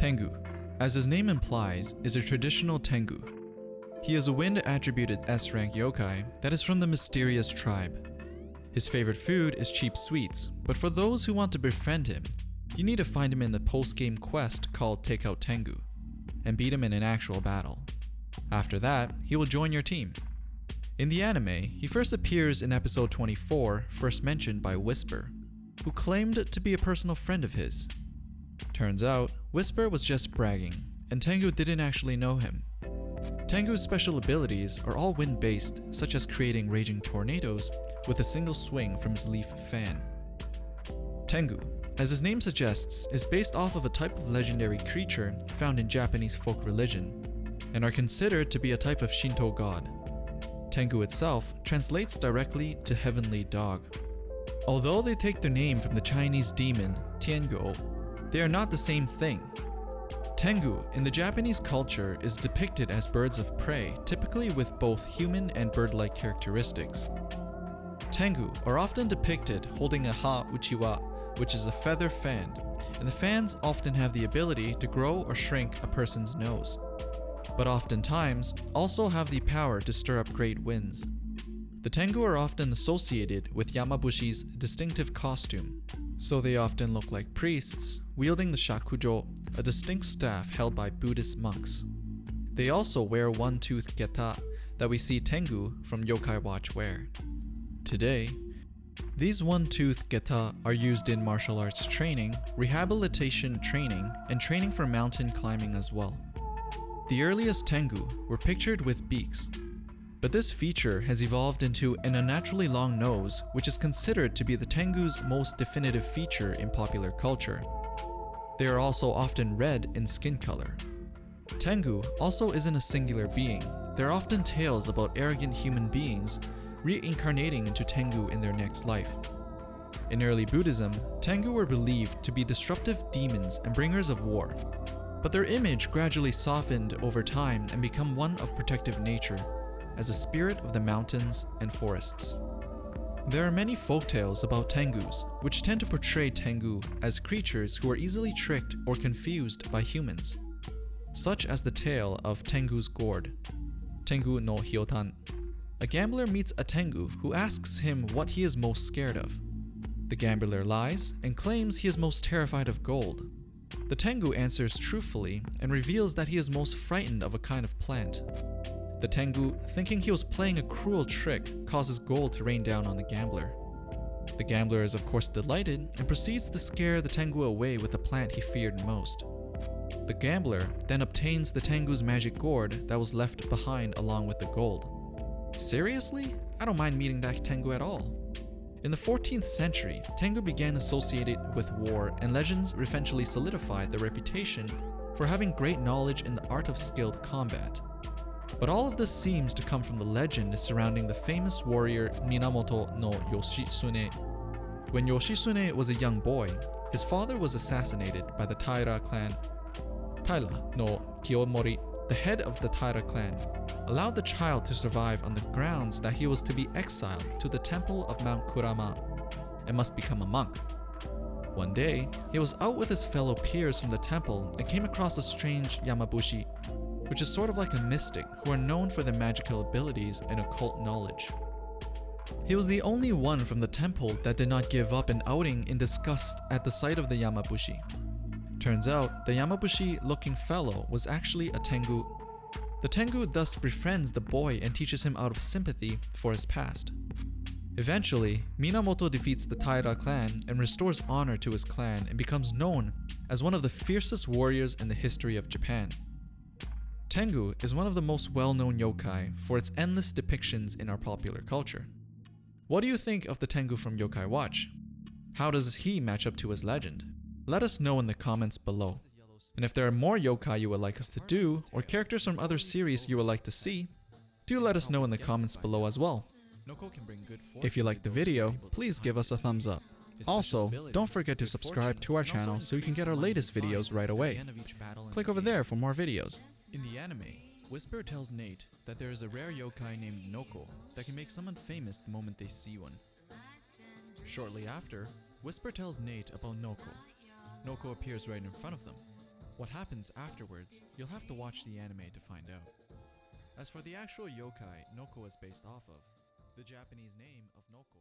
Tengu, as his name implies, is a traditional Tengu. He is a wind-attributed S-rank yokai that is from the mysterious tribe. His favorite food is cheap sweets, but for those who want to befriend him, you need to find him in the post-game quest called Take Out Tengu, and beat him in an actual battle. After that, he will join your team. In the anime, he first appears in episode 24, first mentioned by Whisper, who claimed to be a personal friend of his. Turns out, Whisper was just bragging, and Tengu didn't actually know him. Tengu's special abilities are all wind-based, such as creating raging tornadoes with a single swing from his leaf fan. Tengu, as his name suggests, is based off of a type of legendary creature found in Japanese folk religion, and are considered to be a type of Shinto god. Tengu itself translates directly to heavenly dog. Although they take their name from the Chinese demon Tianguo, they are not the same thing. Tengu in the Japanese culture is depicted as birds of prey, typically with both human and bird-like characteristics. Tengu are often depicted holding a ha uchiwa, which is a feather fan, and the fans often have the ability to grow or shrink a person's nose, but oftentimes also have the power to stir up great winds. The Tengu are often associated with Yamabushi's distinctive costume, so they often look like priests, wielding the shakujo, a distinct staff held by Buddhist monks. They also wear one-tooth geta that we see Tengu from Yokai Watch wear. Today, these one-tooth geta are used in martial arts training, rehabilitation training, and training for mountain climbing as well. The earliest Tengu were pictured with beaks, but this feature has evolved into an unnaturally long nose, which is considered to be the Tengu's most definitive feature in popular culture. They are also often red in skin color. Tengu also isn't a singular being. There are often tales about arrogant human beings reincarnating into Tengu in their next life. In early Buddhism, Tengu were believed to be disruptive demons and bringers of war, but their image gradually softened over time and become one of protective nature, as a spirit of the mountains and forests. There are many folktales about Tengus, which tend to portray Tengu as creatures who are easily tricked or confused by humans, such as the tale of Tengu's Gourd, Tengu no Hyotan. A gambler meets a Tengu who asks him what he is most scared of. The gambler lies and claims he is most terrified of gold. The Tengu answers truthfully and reveals that he is most frightened of a kind of plant. The Tengu, thinking he was playing a cruel trick, causes gold to rain down on the gambler. The gambler is of course delighted and proceeds to scare the Tengu away with the plant he feared most. The gambler then obtains the Tengu's magic gourd that was left behind along with the gold. Seriously? I don't mind meeting that Tengu at all. In the 14th century, Tengu began associated with war, and legends eventually solidified their reputation for having great knowledge in the art of skilled combat. But all of this seems to come from the legend surrounding the famous warrior Minamoto no Yoshitsune. When Yoshitsune was a young boy, his father was assassinated by the Taira clan. Taira no Kiyomori, the head of the Taira clan, allowed the child to survive on the grounds that he was to be exiled to the temple of Mount Kurama and must become a monk. One day, he was out with his fellow peers from the temple and came across a strange Yamabushi, which is sort of like a mystic who are known for their magical abilities and occult knowledge. He was the only one from the temple that did not give up an outing in disgust at the sight of the Yamabushi. Turns out, the Yamabushi-looking fellow was actually a Tengu. The Tengu thus befriends the boy and teaches him out of sympathy for his past. Eventually, Minamoto defeats the Taira clan and restores honor to his clan and becomes known as one of the fiercest warriors in the history of Japan. Tengu is one of the most well-known yokai for its endless depictions in our popular culture. What do you think of the Tengu from Yokai Watch? How does he match up to his legend? Let us know in the comments below. And if there are more yokai you would like us to do, or characters from other series you would like to see, do let us know in the comments below as well. If you liked the video, please give us a thumbs up. Also, don't forget to subscribe to our channel so you can get our latest videos right away. Click over there for more videos. In the anime, Whisper tells Nate that there is a rare yokai named Noko that can make someone famous the moment they see one. Shortly after, Whisper tells Nate about Noko. Noko appears right in front of them. What happens afterwards, you'll have to watch the anime to find out. As for the actual yokai Noko is based off of, the Japanese name of Noko